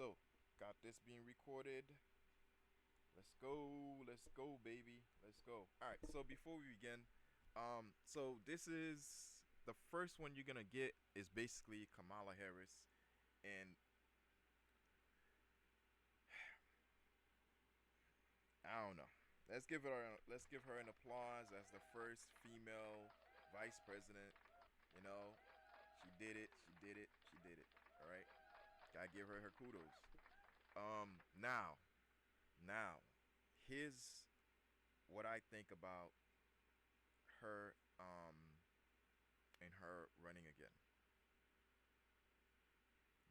so got this being recorded. Let's go, baby. Let's go. All right. So before we begin, so this is the first one you're gonna get is basically Kamala Harris, and I don't know. Let's give her an applause as the first female vice president. You know, she did it. She did it. She did it. All right. Gotta give her kudos. Now, here's what I think about her and her running again.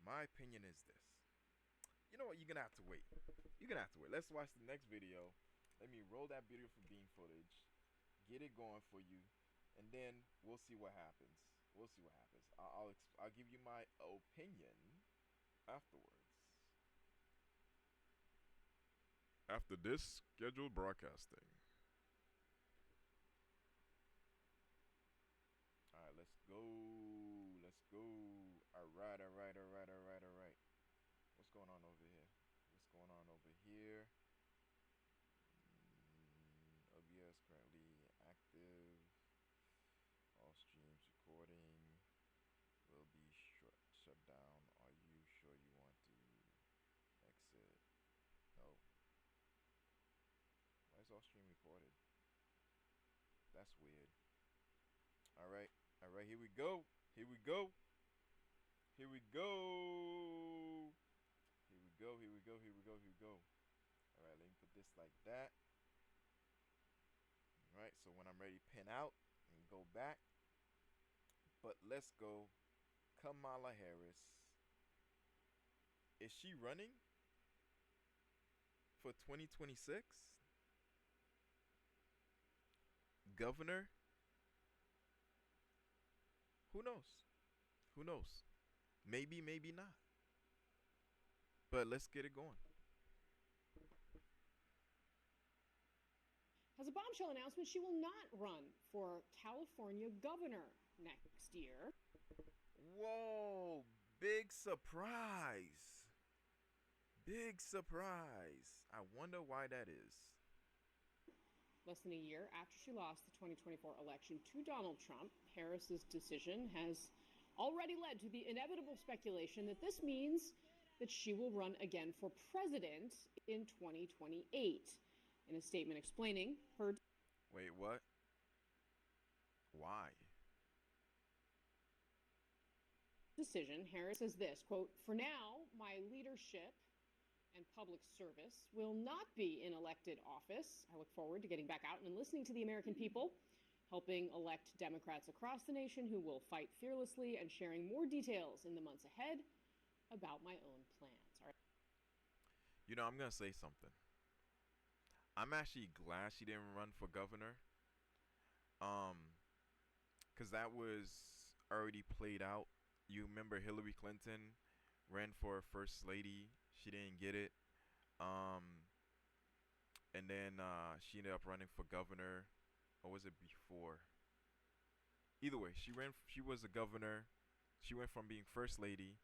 My opinion is this. You know what? You're gonna have to wait. You're gonna have to wait. Let's watch the next video. Let me roll that beautiful beam footage, get it going for you, and then we'll see what happens. We'll see what happens. I'll give you my opinion afterwards. After this scheduled broadcasting. All right, let's go. Let's go. All right, all right, all right, all right, all right. What's going on over here? What's going on over here? OBS currently active. All streams recording will be shut down. Are you sure you want to exit? No. Why is all stream recorded? That's weird. All right, here we go. Here we go. Here we go. Here we go. Here we go. Here we go. Here we go. All right, let me put this like that. All right, so when I'm ready, pin out and go back. But let's go. Kamala Harris. Is she running for 2026? Governor? Who knows? Who knows? Maybe, maybe not. But let's get it going. Has a bombshell announcement she will not run for California governor next year. Whoa, big surprise. Big surprise. I wonder why that is. Less than a year after she lost the 2024 election to Donald Trump, Harris's decision has already led to the inevitable speculation that this means that she will run again for president in 2028. In a statement explaining her... Wait, what? Why? ...decision, Harris says this, quote, "For now, my leadership and public service will not be in elected office. I look forward to getting back out and listening to the American people, helping elect Democrats across the nation who will fight fearlessly and sharing more details in the months ahead about my own plans." All right. You know, I'm going to say something. I'm actually glad she didn't run for governor. Because that was already played out. You remember Hillary Clinton ran for first lady. She didn't get it. And then she ended up running for governor. Or was it before? Either way, she was a governor. She went from being first lady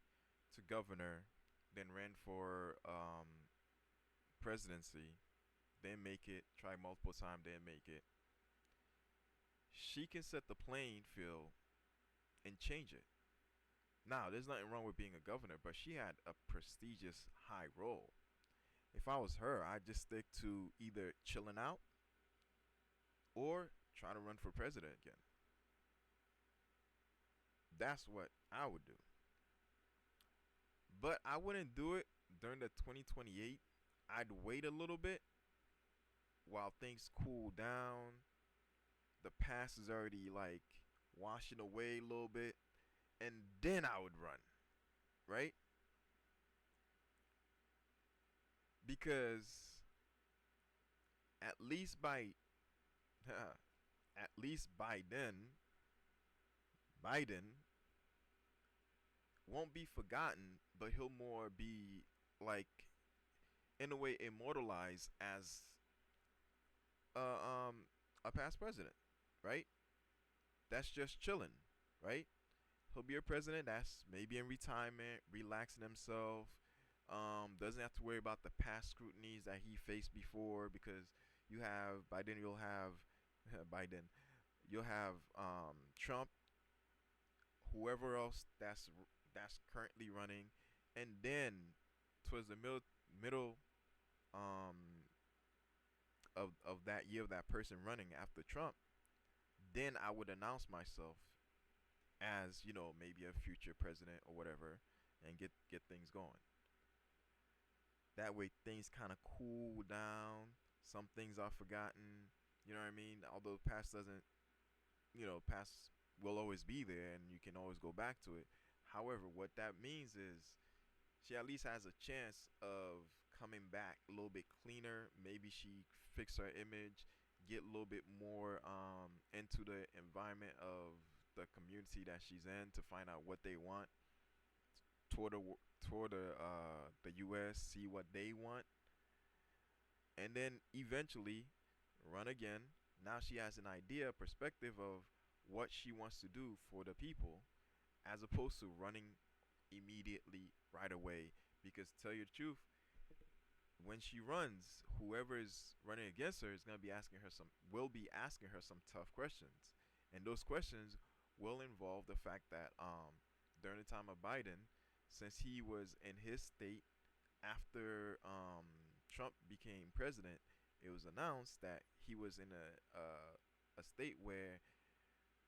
to governor, then ran for presidency, didn't make it, tried multiple times, didn't make it. She can set the playing field and change it. Now, there's nothing wrong with being a governor, but she had a prestigious high role. If I was her, I'd just stick to either chilling out or trying to run for president again. That's what I would do. But I wouldn't do it during the 2028. I'd wait a little bit while things cool down. The past is already like washing away a little bit. And then I would run. Right? Because at least by then, Biden won't be forgotten, but he'll more be like in a way immortalized as a past president, right? That's just chilling, right? He'll be a president that's maybe in retirement, relaxing himself, Doesn't have to worry about the past scrutinies that he faced before, because you have by then you'll have Biden, you'll have Trump, whoever else that's currently running, and then towards the middle um of that year of that person running after Trump, then I would announce myself as, maybe a future president or whatever, and get things going. That way things kind of cool down. Some things are forgotten. You know what I mean? Although past doesn't, past will always be there, and you can always go back to it. However, what that means is she at least has a chance of coming back a little bit cleaner. Maybe she fix her image, get a little bit more into the environment of the community that she's in, to find out what they want toward the U.S., see what they want, and then eventually run again. Now she has an idea, a perspective of what she wants to do for the people, as opposed to running immediately right away. Because tell you the truth, when she runs, whoever is running against her is gonna be asking her some will be asking her some tough questions, and those questions will involve the fact that during the time of Biden, since he was in his state after Trump became president, it was announced that he was in a state where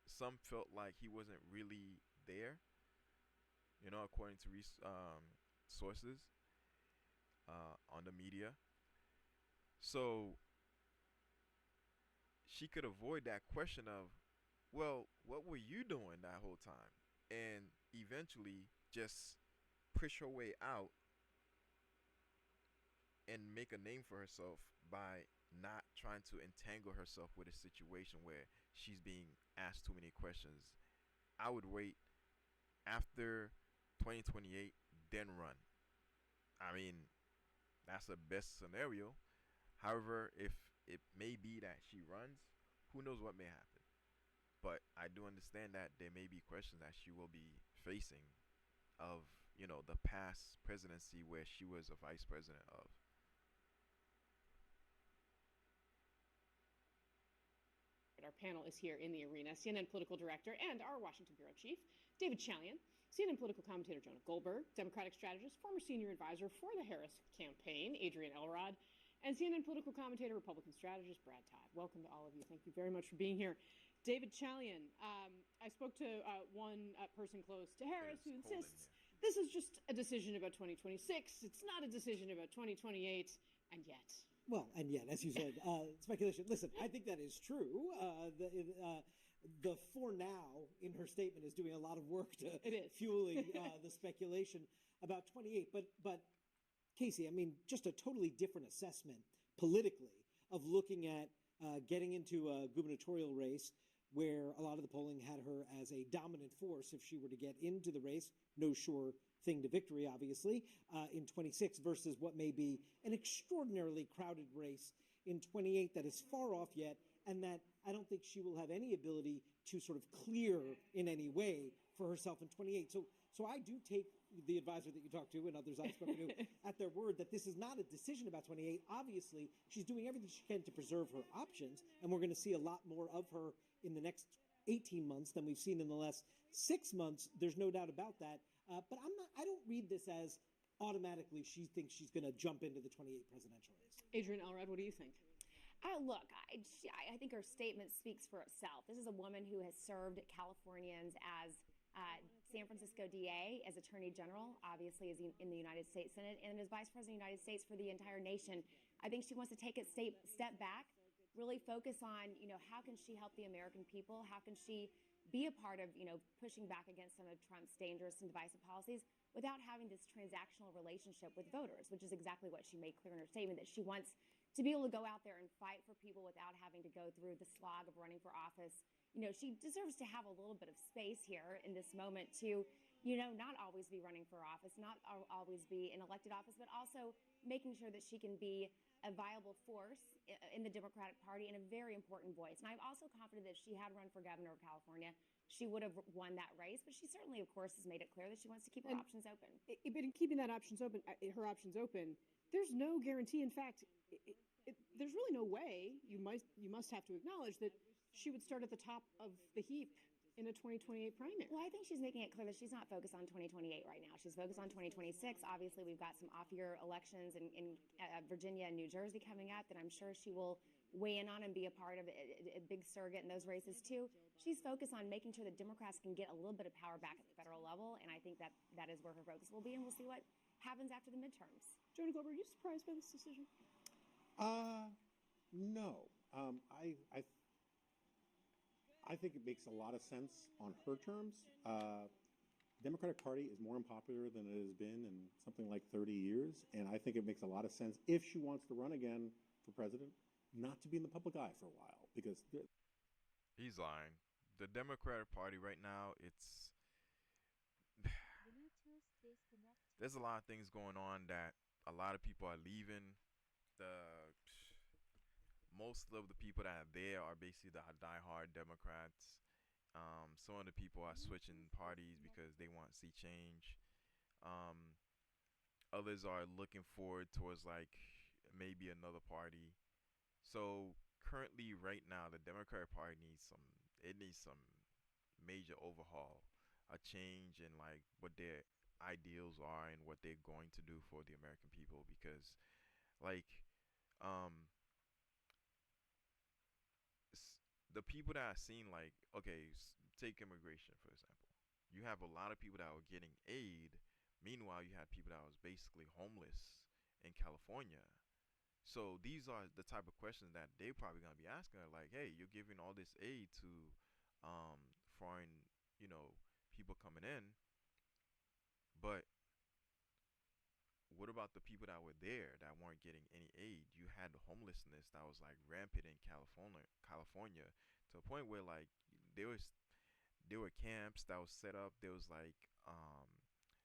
some felt like he wasn't really there, according to sources on the media. So she could avoid that question of, well, what were you doing that whole time? And eventually just push her way out and make a name for herself by not trying to entangle herself with a situation where she's being asked too many questions. I would wait after 2028, then run. I mean, that's the best scenario. However, if it may be that she runs, who knows what may happen. But I do understand that there may be questions that she will be facing of, the past presidency where she was a vice president of. Our panel is here in the arena. CNN political director and our Washington bureau chief, David Chalian, CNN political commentator Jonah Goldberg, Democratic strategist, former senior advisor for the Harris campaign, Adrian Elrod, and CNN political commentator, Republican strategist, Brad Todd. Welcome to all of you. Thank you very much for being here. David Chalian, I spoke to one person close to Harris who insists this is just a decision about 2026. It's not a decision about 2028, and yet. Well, and yet, as you said, speculation. Listen, I think that is true. The for now in her statement is doing a lot of work to fueling the speculation about 28. But Casey, I mean, just a totally different assessment politically of looking at getting into a gubernatorial race where a lot of the polling had her as a dominant force if she were to get into the race. No sure thing to victory, obviously, in 26 versus what may be an extraordinarily crowded race in 28 that is far off yet, and that I don't think she will have any ability to sort of clear in any way for herself in 28. So I do take the advisor that you talked to and others I've spoken to at their word that this is not a decision about 28. Obviously, she's doing everything she can to preserve her options, and we're going to see a lot more of her in the next 18 months than we've seen in the last 6 months. There's no doubt about that. But I don't read this as automatically she thinks she's going to jump into the 28 presidential race. Adrian Elrod, what do you think? Look, I think her statement speaks for itself. This is a woman who has served Californians as San Francisco DA, as Attorney General, obviously as in the United States Senate, and as Vice President of the United States for the entire nation. I think she wants to take a step back, really focus on, how can she help the American people? How can she be a part of, pushing back against some of Trump's dangerous and divisive policies without having this transactional relationship with voters, which is exactly what she made clear in her statement, that she wants to be able to go out there and fight for people without having to go through the slog of running for office. She deserves to have a little bit of space here in this moment to not always be running for office, not always be in elected office, but also making sure that she can be a viable force in the Democratic Party and a very important voice. And I'm also confident that if she had run for governor of California, she would have won that race. But she certainly, of course, has made it clear that she wants to keep her options open. But in keeping her options open, there's no guarantee. In fact, there's really no way. You must have to acknowledge that she would start at the top of the heap in a 2028 primary. Well, I think she's making it clear that she's not focused on 2028 right now. She's focused on 2026. Obviously, we've got some off-year elections in Virginia and New Jersey coming up that I'm sure she will weigh in on and be a part of a big surrogate in those races too. She's focused on making sure that Democrats can get a little bit of power back at the federal level, and I think that is where her focus will be, and we'll see what happens after the midterms. Jonah Glover, are you surprised by this decision? No. I think it makes a lot of sense on her terms. Democratic Party is more unpopular than it has been in something like 30 years, and I think it makes a lot of sense if she wants to run again for president, not to be in the public eye for a while, because He's lying. The Democratic Party right now, there's a lot of things going on that a lot of people are leaving. Most of the people that are there are basically the diehard Democrats. Some of the people are switching parties because they want to see change. Others are looking forward towards like maybe another party. So currently, right now, the Democratic Party needs some major overhaul, a change in like what their ideals are and what they're going to do for the American people. Because like um the people that I've seen, like, okay, take immigration for example. You have a lot of people that were getting aid. Meanwhile, you had people that was basically homeless in California. So these are the type of questions that they probably gonna be asking her, like, hey, you're giving all this aid to foreign, people coming in, but what about the people that were there that weren't getting any aid? You had homelessness that was like rampant in California, to a point where like there were camps that was set up. There was like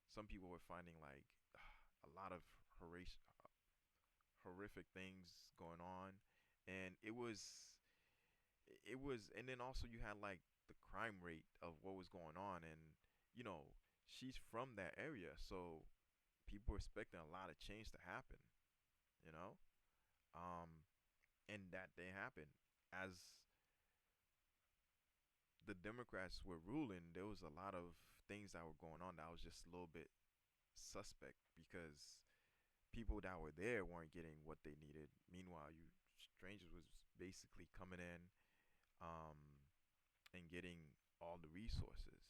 some people were finding like a lot of horrific things going on, and it was, and then also you had like the crime rate of what was going on, and you know she's from that area, so people were expecting a lot of change to happen, you know, um, and that didn't happen. As the Democrats were ruling, there was a lot of things that were going on that was just a little bit suspect, because people that were there weren't getting what they needed. Meanwhile, you strangers was basically coming in, um, and getting all the resources.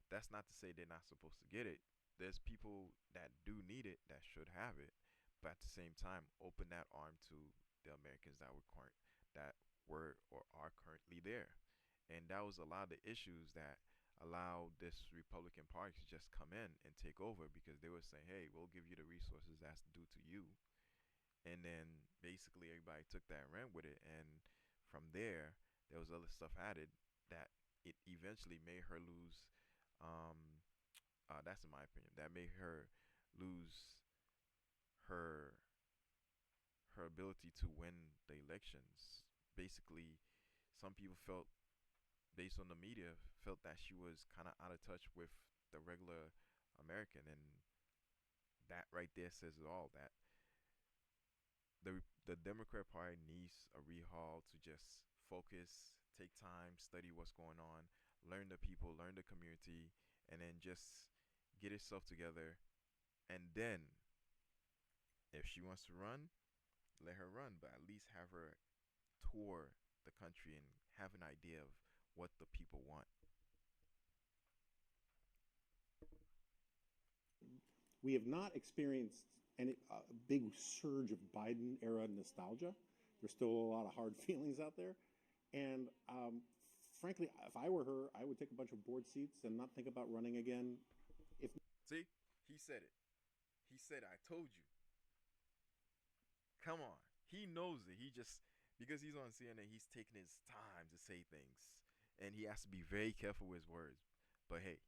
That's not to say they're not supposed to get it. There's people that do need it that should have it, but at the same time, open that arm to the Americans that were or are currently there. And that was a lot of the issues that allowed this Republican Party to just come in and take over, because they were saying, hey, we'll give you the resources that's due to you. And then basically everybody took that and ran with it. And from there was other stuff added that it eventually made her lose. That's in my opinion. That made her lose her ability to win the elections. Basically, some people felt, based on the media, felt that she was kind of out of touch with the regular American, and that right there says it all. That the Democrat Party needs a rehaul to just focus, take time, study what's going on, learn the people, learn the community, and then just get itself together. And then, if she wants to run, let her run, but at least have her tour the country and have an idea of what the people want. we have not experienced a big surge of Biden era nostalgia. There's still a lot of hard feelings out there. And frankly, if I were her, I would take a bunch of board seats and not think about running again. See, he said it. He said, I told you. Come on. He knows it. He just, because he's on CNN, he's taking his time to say things. And he has to be very careful with his words. But hey,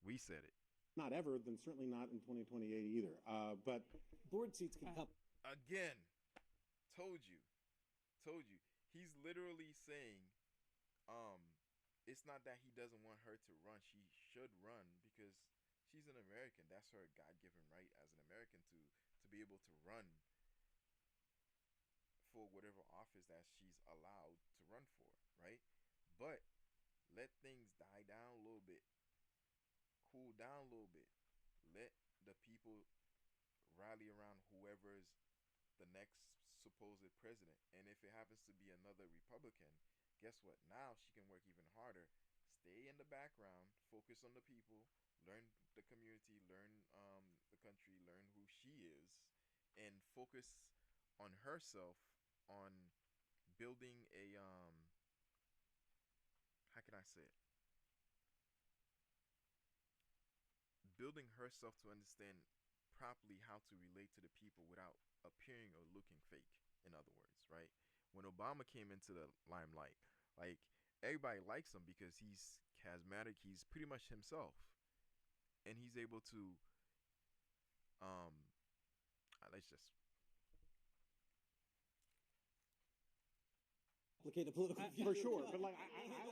we said it. not ever, then certainly not in 2028 either. But board seats can come. Again, told you, told you. He's literally saying, um, it's not that he doesn't want her to run. She should run because she's an American. That's her God-given right as an American to be able to run for whatever office that she's allowed to run for, right? But let things die down a little bit, cool down a little bit. Let the people rally around whoever's the next supposed president. And if it happens to be another Republican, guess what? Now she can work even harder. Stay in the background, focus on the people, learn the community, learn the country, learn who she is, and focus on herself, on building a how can I say it? Building herself to understand properly how to relate to the people without appearing or looking fake, in other words, right? When Obama came into the limelight, like, everybody likes him because he's charismatic, he's pretty much himself, and he's able to um let's just Complicate a political for sure. But like I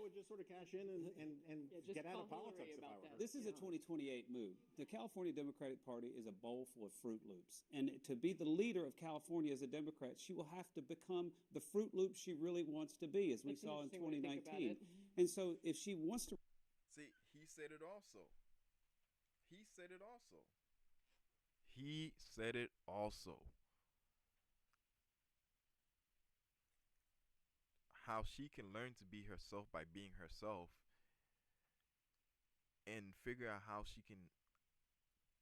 would just sort of cash in and Yeah, just get out call of politics Hillary if I about were that. her. This is a 2028 move. The California Democratic Party is a bowl full of Fruit Loops. And to be the leader of California as a Democrat, she will have to become the Fruit Loop she really wants to be, as we That's an saw in interesting way to think about 2019. it. And so if she wants to see. He said it also. He said it also. He said it also. How she can learn to be herself by being herself and figure out how she can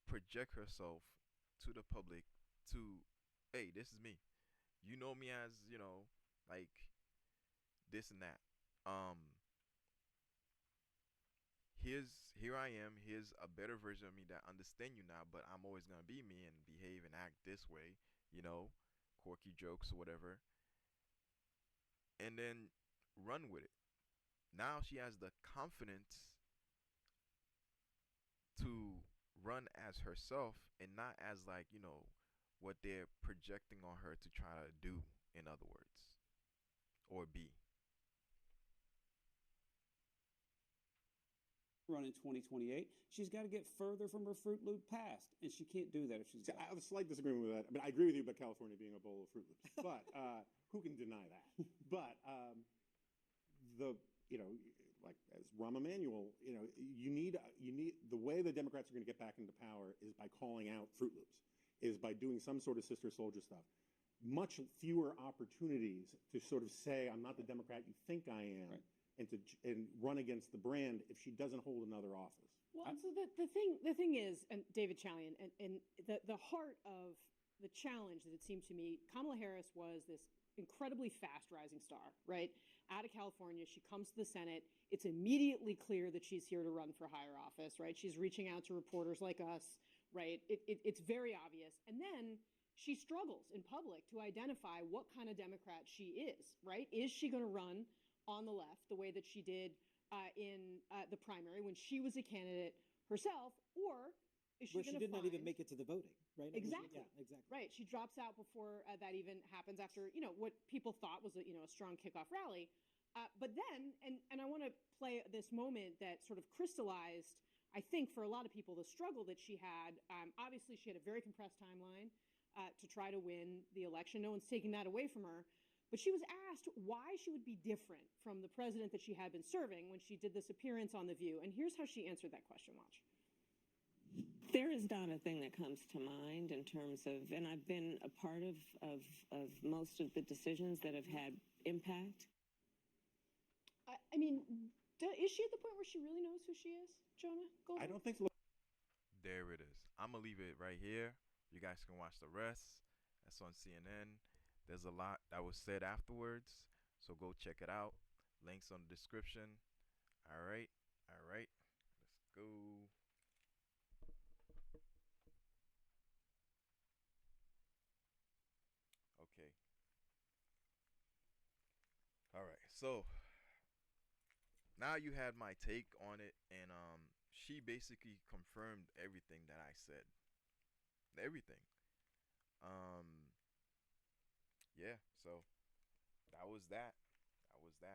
project herself to the public to, hey, this is me. You know me as, like this and that. Here I am. Here's a better version of me that understand you now, but I'm always gonna be me and behave and act this way, quirky jokes or whatever. And then run with it. Now she has the confidence to run as herself and not as, like, what they're projecting on her to try to do, in other words, or be. run in 2028, she's got to get further from her Fruit Loop past. And she can't do that if she's See, got I have a slight disagreement with that. I mean, I agree with you about California being a bowl of Fruit Loops, but who can deny that? But the like as Rahm Emanuel, you need the way the Democrats are going to get back into power is by calling out Fruit Loops, is by doing some sort of sister soldier stuff. Much fewer opportunities to sort of say I'm not the Democrat you think I am. Right. And run against the brand if she doesn't hold another office. Well, and so the thing is, and David Chalian, and the heart of the challenge that it seemed to me, Kamala Harris was this incredibly fast rising star, right? Out of California, she comes to the Senate. It's immediately clear that she's here to run for higher office, right? She's reaching out to reporters like us, right? It's very obvious. And then she struggles in public to identify what kind of Democrat she is, right? Is she going to run on the left the way that she did in the primary when she was a candidate herself, or is she where she did not even make it to the voting, right? Exactly. Yeah, exactly. Right. She drops out before that even happens, after what people thought was a strong kickoff rally. But then, and I want to play this moment that sort of crystallized, I think, for a lot of people, the struggle that she had. Obviously, she had a very compressed timeline to try to win the election. No one's taking that away from her. But she was asked why she would be different from the president that she had been serving when she did this appearance on The View. And here's how she answered that question. Watch. There is not a thing that comes to mind in terms of, and I've been a part of most of the decisions that have had impact. I mean, is she at the point where she really knows who she is, Jonah Goldberg? I don't think so. There it is. I'm gonna leave it right here. You guys can watch the rest. That's on CNN. There's a lot that was said afterwards, so go check it out. Links on the description. All right. Let's go. Okay. All right. So now you had my take on it, and she basically confirmed everything that I said. Everything. Um, yeah. So that was that. That was that.